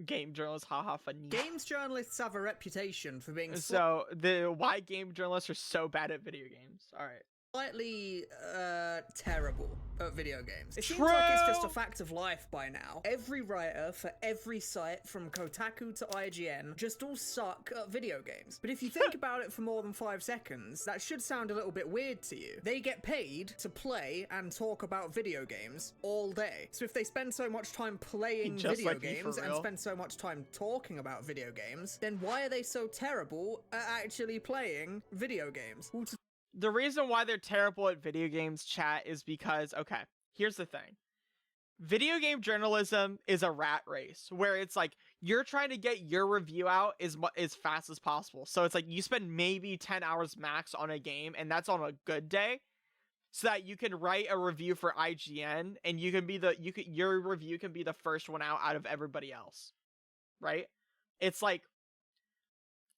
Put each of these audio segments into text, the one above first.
game journalists, haha, funny. Games journalists have a reputation for being So why game journalists are so bad at video games. All right. slightly terrible at video games. It seems like it's just a fact of life by now. Every writer for every site from Kotaku to IGN just all suck at video games. But if you think about it for more than 5 seconds, that should sound a little bit weird to you. They get paid to play and talk about video games all day. So if they spend so much time playing video games and spend so much time talking about video games, then why are they so terrible at actually playing video games? Well, the reason why they're terrible at video games, chat, is because, okay, here's the thing. Video game journalism is a rat race where it's like you're trying to get your review out as fast as possible. So it's like you spend maybe 10 hours max on a game, and that's on a good day, so that you can write a review for IGN and you can be your review can be the first one out of everybody else. Right? It's like,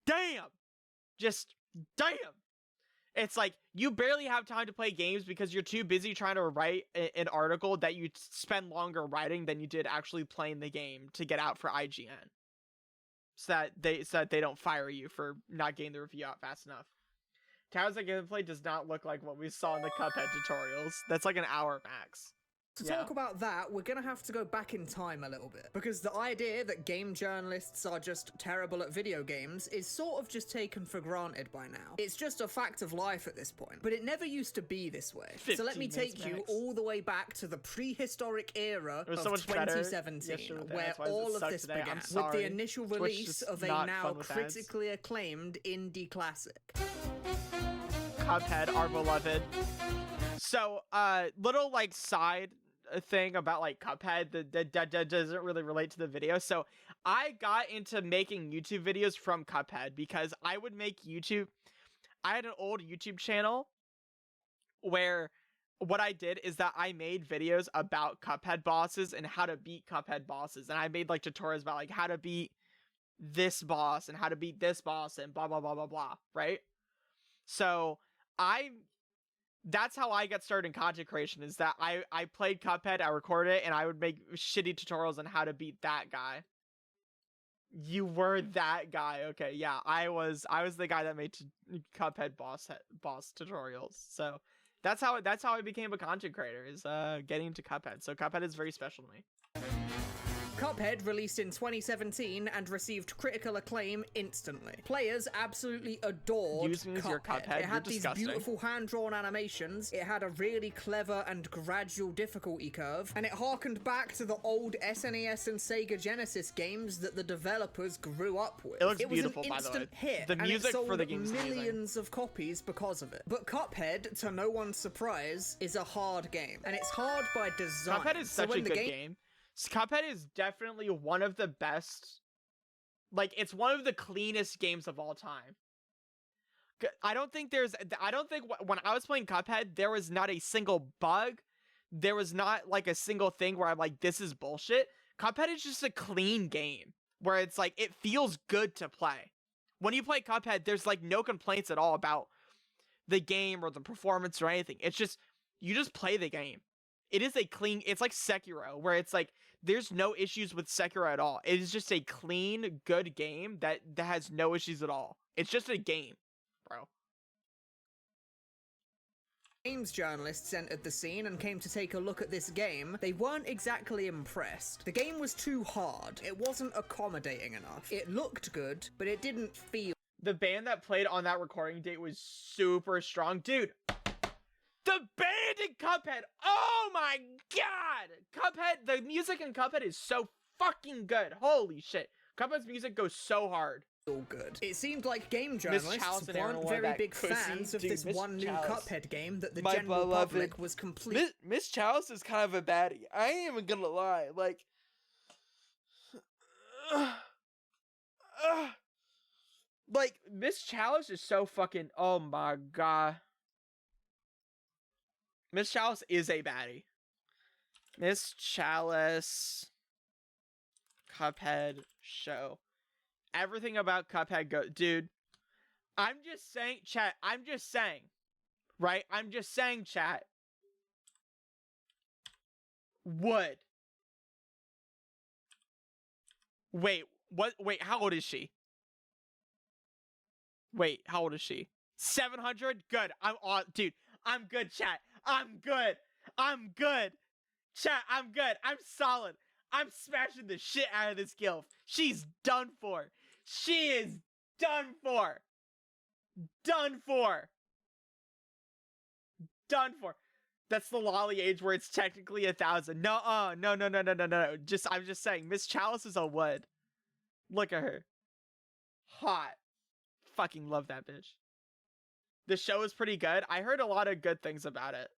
damn. Just damn. It's like you barely have time to play games because you're too busy trying to write an article that you spend longer writing than you did actually playing the game to get out for IGN. So that they don't fire you for not getting the review out fast enough. Towers of gameplay does not look like what we saw in the Cuphead tutorials. That's like an hour max. To talk about that, we're gonna have to go back in time a little bit, because the idea that game journalists are just terrible at video games is sort of just taken for granted by now. It's just a fact of life at this point, but it never used to be this way. So let me take you all the way back to the prehistoric era of 2017, where all of this began, with the initial release of a now critically acclaimed indie classic. Cuphead, our beloved. So, little like side thing about like Cuphead that doesn't really relate to the video. So I got into making YouTube videos from Cuphead because I would make YouTube. I had an old YouTube channel where what I did is that I made videos about Cuphead bosses and how to beat Cuphead bosses. And I made like tutorials about like how to beat this boss and how to beat this boss and blah, blah, blah, blah, blah. Right? So that's how I got started in content creation, is that I played Cuphead, I recorded it, and I would make shitty tutorials on how to beat that guy. You were that guy. Okay, yeah, I was the guy that made Cuphead boss tutorials. So that's how I became a content creator, is getting into Cuphead. So Cuphead is very special to me. Cuphead released in 2017 and received critical acclaim instantly. Players absolutely adored Cuphead. It had these beautiful hand-drawn animations, it had a really clever and gradual difficulty curve, and it harkened back to the old SNES and Sega Genesis games that the developers grew up with. It looks beautiful, by the way. It was an instant hit, the music and it for the game is millions of copies because of it. But Cuphead, to no one's surprise, is a hard game, and it's hard by design. Cuphead is such a good game. Cuphead is definitely one of the best, like, it's one of the cleanest games of all time. I don't think when I was playing Cuphead, there was not a single bug. There was not, like, a single thing where I'm like, this is bullshit. Cuphead is just a clean game, where it's like, it feels good to play. When you play Cuphead, there's, like, no complaints at all about the game or the performance or anything. It's just, you just play the game. It is a clean, it's like Sekiro, where it's like, there's no issues with Sekiro at all. It is just a clean, good game that has no issues at all. It's just a game, bro. Games journalists entered the scene and came to take a look at this game. They weren't exactly impressed. The game was too hard. It wasn't accommodating enough. It looked good, but it didn't feel. The band that played on that recording date was super strong. Dude, the band in Cuphead, oh my god! Cuphead, the music in Cuphead is so fucking good. Holy shit. Cuphead's music goes so hard. All good. It seemed like game journalists weren't very big fans of this one new Cuphead game that the general public was completely. Miss Chalice is kind of a baddie. I ain't even gonna lie. Like, Miss Chalice is so fucking, oh my god. Miss Chalice is a baddie. Miss Chalice Cuphead show. Everything about Cuphead dude. I'm just saying, chat. I'm just saying. Right? I'm just saying, chat. Would Wait, what? Wait, how old is she? Wait, how old is she? 700? Good. I'm on, dude. I'm good, chat. I'm good. I'm good. Chat, I'm good. I'm solid. I'm smashing the shit out of this gilf. She's done for. She is done for. Done for. Done for. That's the lolly age where it's technically 1,000. No, no. I'm just saying, Miss Chalice is a wood. Look at her. Hot. Fucking love that bitch. The show is pretty good. I heard a lot of good things about it.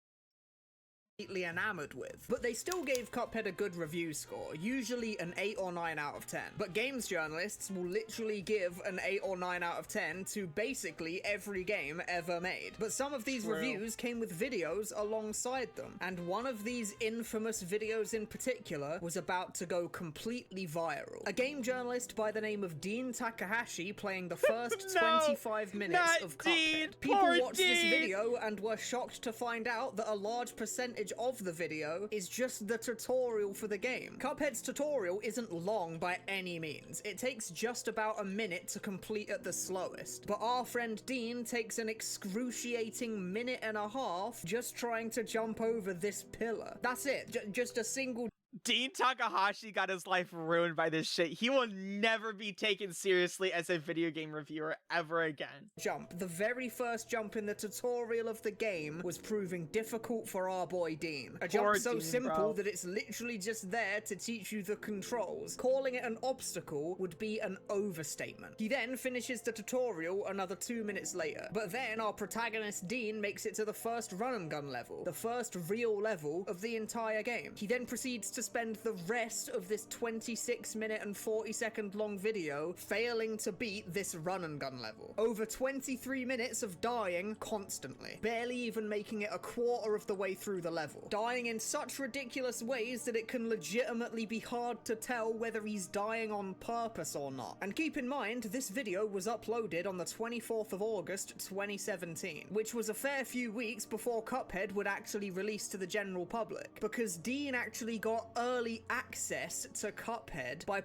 Enamored with, but they still gave Cuphead a good review score, usually an 8 or 9 out of 10. But games journalists will literally give an 8 or 9 out of 10 to basically every game ever made. But some of these reviews came with videos alongside them, and one of these infamous videos in particular was about to go completely viral. A game journalist by the name of Dean Takahashi playing the first 25 minutes of Cuphead. Dean, People watched this video and were shocked to find out that a large percentage of the video is just the tutorial for the game. Cuphead's tutorial isn't long by any means. It takes just about a minute to complete at the slowest. But our friend Dean takes an excruciating minute and a half just trying to jump over this pillar. That's it. Just a single Dean Takahashi got his life ruined by this shit. He will never be taken seriously as a video game reviewer ever again. jump. The very first jump in the tutorial of the game was proving difficult for our boy Dean. A jump so simple that it's literally just there to teach you the controls. Calling it an obstacle would be an overstatement. He then finishes the tutorial another 2 minutes later. But then our protagonist Dean makes it to the first run and gun level, the first real level of the entire game. He then proceeds to spend the rest of this 26-minute and 40-second long video failing to beat this run and gun level. Over 23 minutes of dying constantly, barely even making it a quarter of the way through the level. Dying in such ridiculous ways that it can legitimately be hard to tell whether he's dying on purpose or not. And keep in mind, this video was uploaded on the 24th of August 2017, which was a fair few weeks before Cuphead would actually release to the general public, because Dean actually got early access to Cuphead by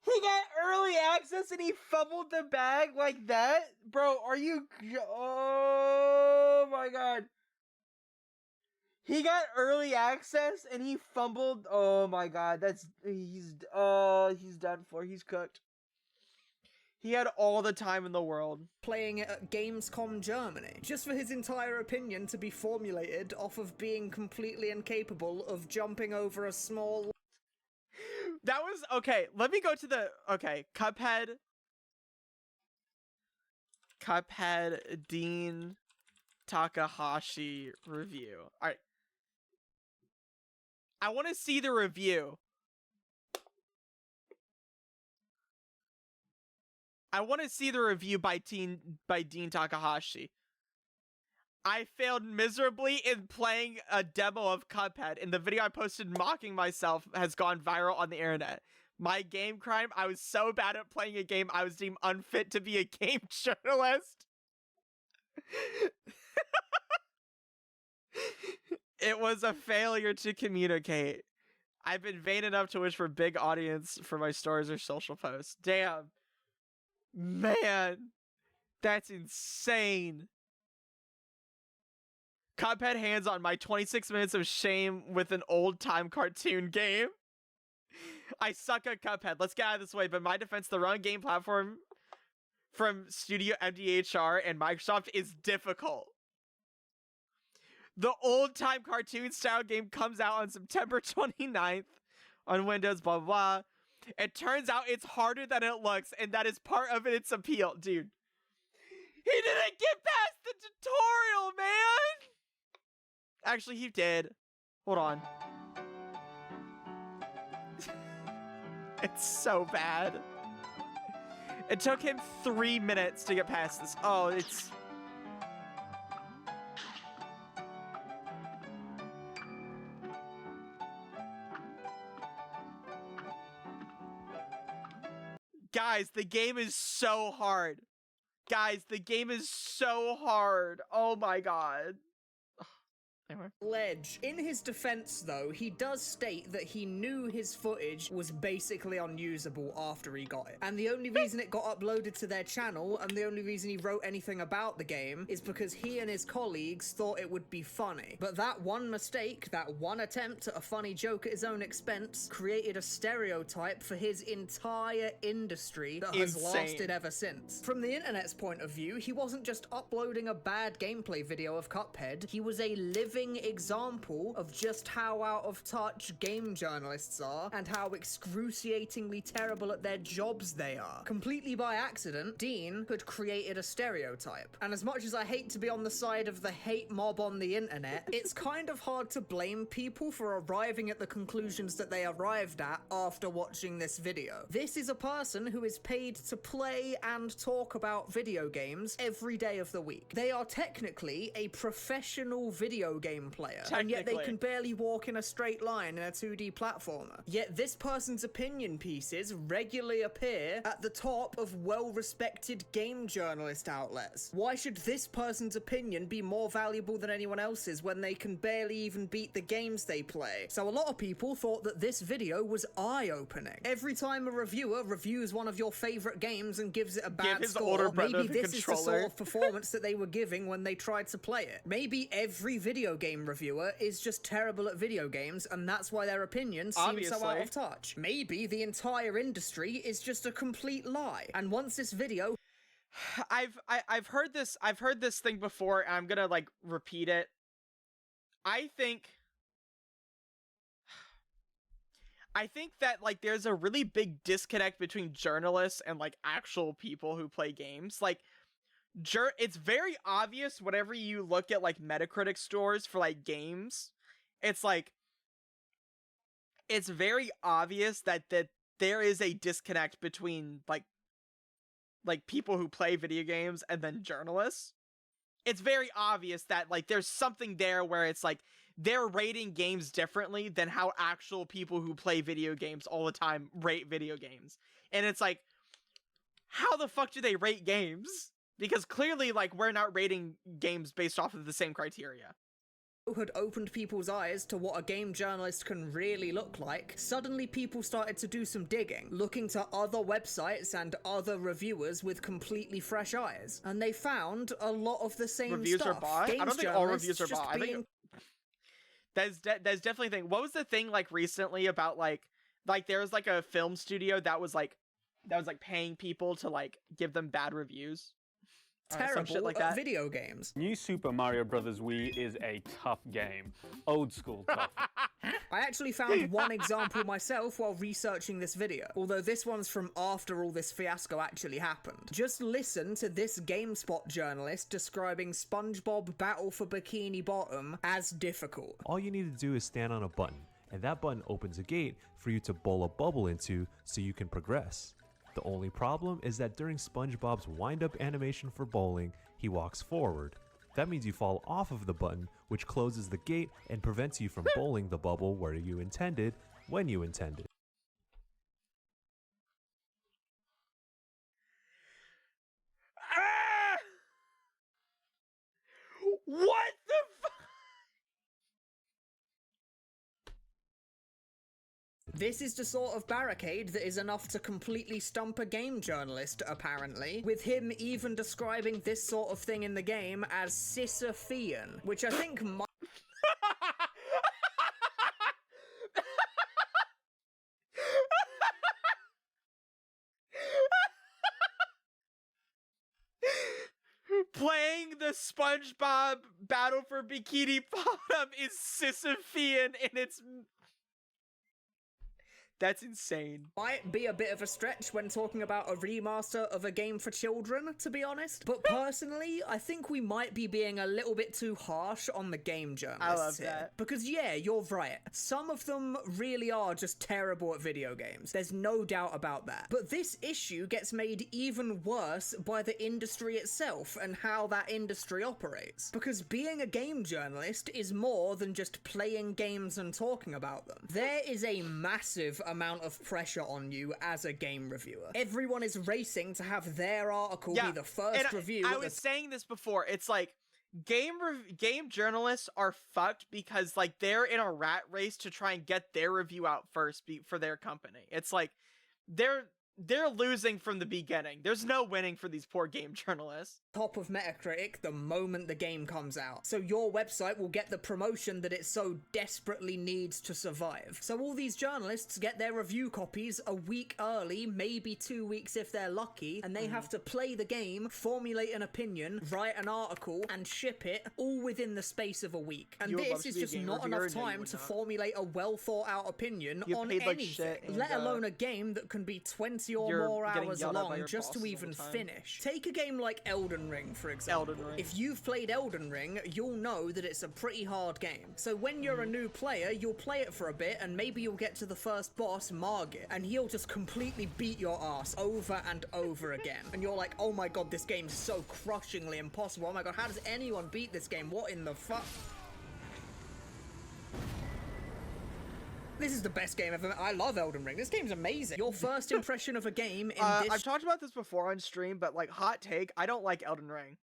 He got early access and he fumbled the bag like that? Bro, are you... Oh my god. He got early access and he fumbled... Oh my god, that's... He's done for. He's cooked. He had all the time in the world. Playing it at Gamescom Germany, just for his entire opinion to be formulated off of being completely incapable of jumping over a small... That was... Okay, let me go to the... Okay, Cuphead, Dean Takahashi review. Alright. I want to see the review. I want to see the review by Dean Takahashi. I failed miserably in playing a demo of Cuphead, and the video I posted mocking myself has gone viral on the internet. My game crime, I was so bad at playing a game I was deemed unfit to be a game journalist. It was a failure to communicate. I've been vain enough to wish for big audience for my stories or social posts. Damn. Man, that's insane. Cuphead hands on my 26 minutes of shame with an old-time cartoon game. I suck at Cuphead. Let's get out of this way. But in my defense, the run game platform from Studio MDHR and Microsoft is difficult. The old-time cartoon-style game comes out on September 29th on Windows, blah, blah, blah. It turns out it's harder than it looks, and that is part of its appeal. Dude, he didn't get past the tutorial, man! Actually, he did. Hold on. It's so bad. It took him 3 minutes to get past this. Oh, it's... Guys, the game is so hard. Guys, the game is so hard. Oh my god. Anyway. Ledge. In his defense, though, he does state that he knew his footage was basically unusable after he got it. And the only reason it got uploaded to their channel, and the only reason he wrote anything about the game, is because he and his colleagues thought it would be funny. But that one mistake, that one attempt at a funny joke at his own expense, created a stereotype for his entire industry that has lasted ever since. From the internet's point of view, he wasn't just uploading a bad gameplay video of Cuphead, he was a living example of just how out of touch game journalists are and how excruciatingly terrible at their jobs they are. Completely by accident, Dean had created a stereotype. And as much as I hate to be on the side of the hate mob on the internet, it's kind of hard to blame people for arriving at the conclusions that they arrived at after watching this video. This is a person who is paid to play and talk about video games every day of the week. They are technically a professional video game player, and yet they can barely walk in a straight line in a 2D platformer. Yet this person's opinion pieces regularly appear at the top of well-respected game journalist outlets. Why should this person's opinion be more valuable than anyone else's when they can barely even beat the games they play? So a lot of people thought that this video was eye-opening. Every time a reviewer reviews one of your favorite games and gives it a bad score, maybe this is the sort of performance that they were giving when they tried to play it. Maybe every video game reviewer is just terrible at video games, and that's why their opinions seem so out of touch. Maybe the entire industry is just a complete lie, and once this video I've heard this thing before, and I'm gonna like repeat it. I think that like there's a really big disconnect between journalists and like actual people who play games. Like it's very obvious whenever you look at like Metacritic scores for like games, it's like it's very obvious that there is a disconnect between like people who play video games and then journalists. It's very obvious that like there's something there where it's like they're rating games differently than how actual people who play video games all the time rate video games. And it's like, how the fuck do they rate games? Because clearly, like, we're not rating games based off of the same criteria. Had opened people's eyes to what a game journalist can really look like, suddenly people started to do some digging, looking to other websites and other reviewers with completely fresh eyes. And they found a lot of the same reviews stuff. Are bought? I don't think all reviews are bought. I think there's definitely a thing. What was the thing like recently about like there was like a film studio that was like paying people to like give them bad reviews? Terrible like that. Video games. New Super Mario Bros. Wii is a tough game. Old school tough. I actually found one example myself while researching this video, although this one's from after all this fiasco actually happened. Just listen to this GameSpot journalist describing SpongeBob Battle for Bikini Bottom as difficult. All you need to do is stand on a button, and that button opens a gate for you to bowl a bubble into so you can progress. The only problem is that during SpongeBob's wind-up animation for bowling, he walks forward. That means you fall off of the button, which closes the gate and prevents you from bowling the bubble where you intended, when you intended. What the fuck? This is the sort of barricade that is enough to completely stump a game journalist, apparently, with him even describing this sort of thing in the game as Sisyphean, which I think might... Playing the SpongeBob Battle for Bikini Bottom is Sisyphean in its... That's insane. Might be a bit of a stretch when talking about a remaster of a game for children, to be honest. But personally, I think we might be being a little bit too harsh on the game journalists. I love here. that. Because yeah, you're right. Some of them really are just terrible at video games. There's no doubt about that. But this issue gets made even worse by the industry itself and how that industry operates. Because being a game journalist is more than just playing games and talking about them. There is a massive amount of pressure on you as a game reviewer. Everyone is racing to have their article be the first review. I was saying this before. It's like game journalists are fucked because like they're in a rat race to try and get their review out first for their company. It's like they're losing from the beginning. There's no winning for these poor game journalists. Top of Metacritic the moment the game comes out. So your website will get the promotion that it so desperately needs to survive. So all these journalists get their review copies a week early, maybe 2 weeks if they're lucky, and they have to play the game, formulate an opinion, write an article, and ship it all within the space of a week. And You would love this to is be a just game not reviewer? enough No, you time would to not. formulate a well thought out opinion You get on paid like anything, shit, and, let alone a game that can be 20 or you're more getting hours yelled at by long your just to bosses all even the time. finish. Take a game like Elden Ring, for example. Elden Ring. If you've played Elden Ring, you'll know that it's a pretty hard game. So when you're a new player, you'll play it for a bit, and maybe you'll get to the first boss, Margit, and he'll just completely beat your ass over and over again. And you're like, oh my god, this game's so crushingly impossible. Oh my god, how does anyone beat this game? What in the fuck? This is the best game ever. I love Elden Ring. This game's amazing. Your first impression of a game in this... I've talked about this before on stream, but like hot take, I don't like Elden Ring.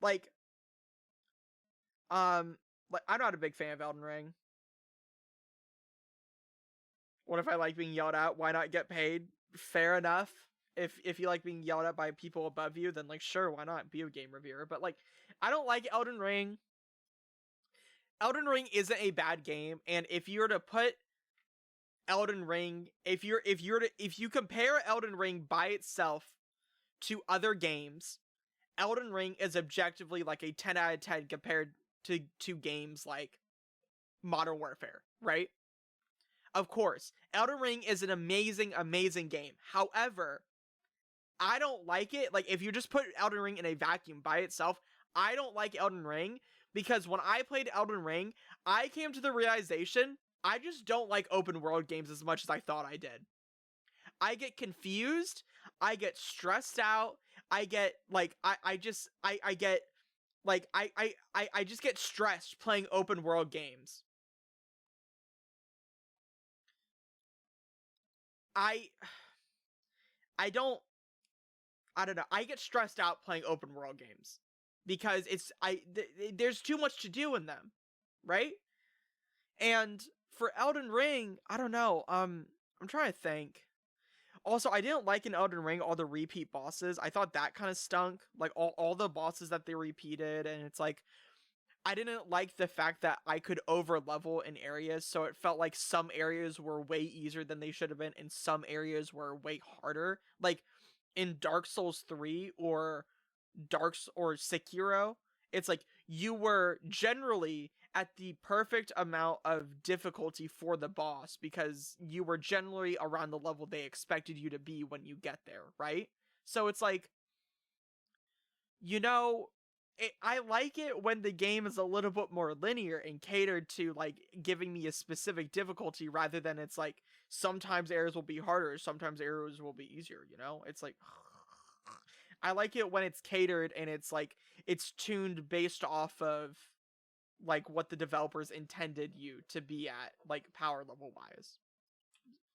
Like I'm not a big fan of Elden Ring. What if I like being yelled at? Why not get paid? Fair enough. If you like being yelled at by people above you, then like sure, why not be a game reviewer? But like I don't like Elden Ring. Elden Ring isn't a bad game, and if you were to put Elden Ring, if you compare Elden Ring by itself to other games, Elden Ring is objectively like a 10 out of 10 compared to games like Modern Warfare, right? Of course, Elden Ring is an amazing, amazing game. However, I don't like it. Like, if you just put Elden Ring in a vacuum by itself, I don't like Elden Ring because when I played Elden Ring, I came to the realization I just don't like open world games as much as I thought I did. I get confused. I get stressed out. I get like I just get stressed playing open world games. I don't know. I get stressed out playing open world games because there's too much to do in them, right? And for Elden Ring, I don't know. I'm trying to think. Also, I didn't like in Elden Ring all the repeat bosses. I thought that kind of stunk. Like all the bosses that they repeated, and it's like I didn't like the fact that I could over level in areas, so it felt like some areas were way easier than they should have been, and some areas were way harder. Like in Dark Souls 3 or Sekiro, it's like you were generally at the perfect amount of difficulty for the boss because you were generally around the level they expected you to be when you get there, right? So it's like, you know, I like it when the game is a little bit more linear and catered to like giving me a specific difficulty rather than it's like sometimes areas will be harder, sometimes areas will be easier, you know? It's like I like it when it's catered and it's like it's tuned based off of like what the developers intended you to be at, like power level wise.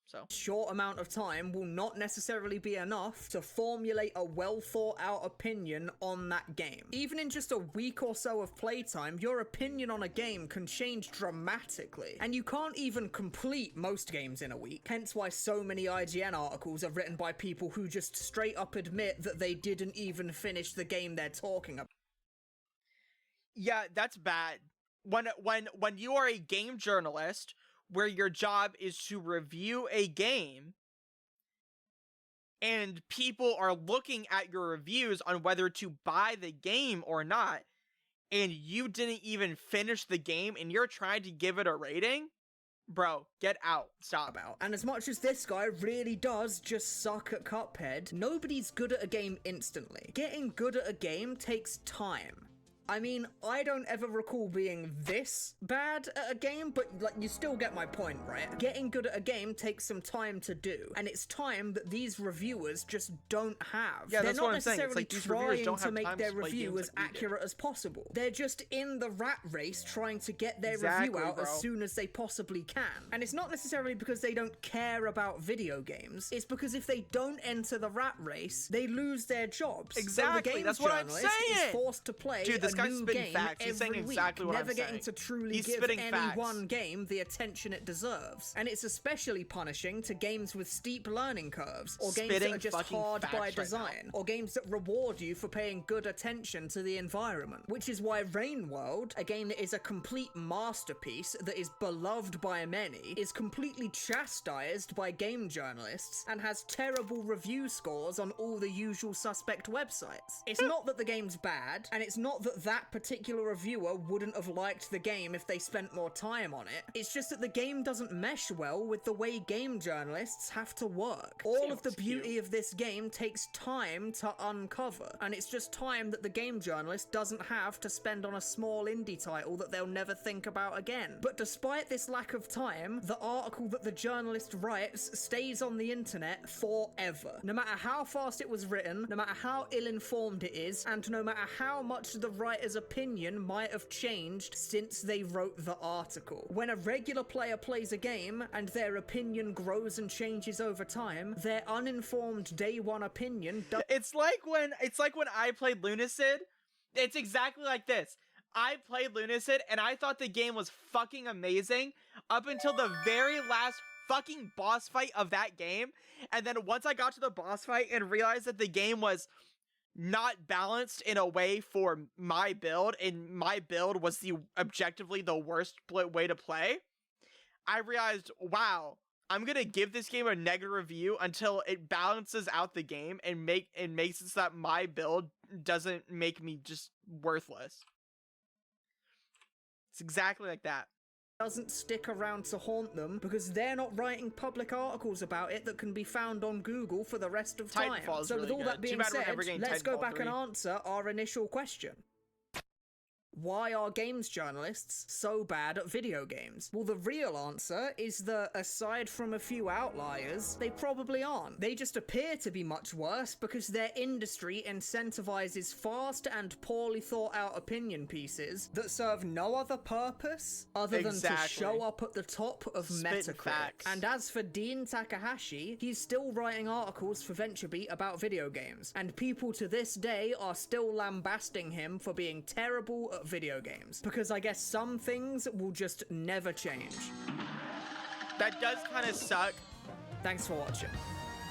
So short amount of time will not necessarily be enough to formulate a well thought out opinion on that game. Even in just a week or so of playtime, your opinion on a game can change dramatically, and you can't even complete most games in a week. Hence why so many IGN articles are written by people who just straight up admit that they didn't even finish the game they're talking about. yeah, that's bad. When you are a game journalist where your job is to review a game and people are looking at your reviews on whether to buy the game or not, and you didn't even finish the game and you're trying to give it a rating, bro, get out. Stop. And as much as this guy really does just suck at Cuphead, nobody's good at a game instantly. Getting good at a game takes time. I mean, I don't ever recall being this bad at a game, but like you still get my point, right? Getting good at a game takes some time to do, and it's time that these reviewers just don't have. Yeah, They're that's not what I'm saying. It's necessarily like these reviewers trying don't to have make time their to play review games as like we do. accurate as possible. They're just in the rat race trying to get their Exactly, review out bro. as soon as they possibly can. And it's not necessarily because they don't care about video games. It's because if they don't enter the rat race, they lose their jobs. So Exactly, the games that's what I'm journalist is saying. forced to play Dude, this a guy's new spitting game facts. He's saying every exactly week, what I'm never getting saying. to truly He's give spitting any facts. one game the attention it deserves. And it's especially punishing to games with steep learning curves, or games that Spitting are just fucking hard facts by right now. design, or games that reward you for paying good attention to the environment. Which is why Rain World, a game that is a complete masterpiece that is beloved by many, is completely chastised by game journalists and has terrible review scores on all the usual suspect websites. It's not that the game's bad, and it's not that that particular reviewer wouldn't have liked the game if they spent more time on it. It's just that the game doesn't mesh well with the way game journalists have to work. All of the beauty of this game takes time to uncover, and it's just time that the game journalist doesn't have to spend on a small indie title that they'll never think about again. But despite this lack of time, the article that the journalist writes stays on the internet forever. No matter how fast it was written, no matter how ill-informed it is, and no matter how much the writer's opinion might have changed since they wrote the article. When a regular player plays a game and their opinion grows and changes over time, their uninformed day one opinion It's like when I played Lunacid. It's exactly like this. I played Lunacid and I thought the game was fucking amazing up until the very last fucking boss fight of that game. And then once I got to the boss fight and realized that the game was not balanced in a way for my build, and my build was objectively the worst way to play, I realized, wow, I'm gonna give this game a negative review until it balances out the game and makes it so that my build doesn't make me just worthless. It's exactly like that. doesn't stick around to haunt them because they're not writing public articles about it that can be found on Google for the rest of time. Titanfall is So really with all that good. being Too bad we're said, never getting let's go Titanfall back 3. and answer our initial question. Why are games journalists so bad at video games? Well, the real answer is that, aside from a few outliers, they probably aren't. They just appear to be much worse because their industry incentivizes fast and poorly thought out opinion pieces that serve no other purpose other than to show up at the top of Spitting Metacritic. facts. And as for Dean Takahashi, he's still writing articles for VentureBeat about video games, and people to this day are still lambasting him for being terrible at video games, because I guess some things will just never change. That does kind of suck, Thanks for watching.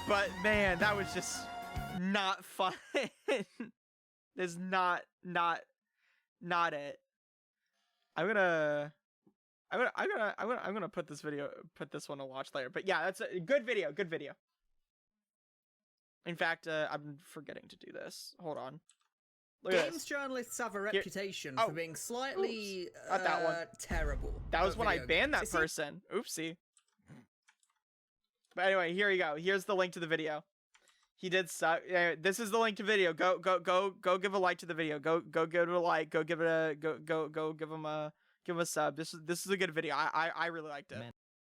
but man, that was just not fun. There's not it. I'm gonna put this one to watch later. But yeah, that's a good video. Good video. In fact, I'm forgetting to do this. Hold on. Look at Games this. journalists have a reputation Oh, for being slightly Not that one. terrible. That was at when I video banned games. that person. Oopsie. But anyway, here you go. Here's the link to the video. He did suck. This is the link to video. Go give a like to the video. Go give it a like. Go give it a go give him a sub. This is a good video. I really liked it.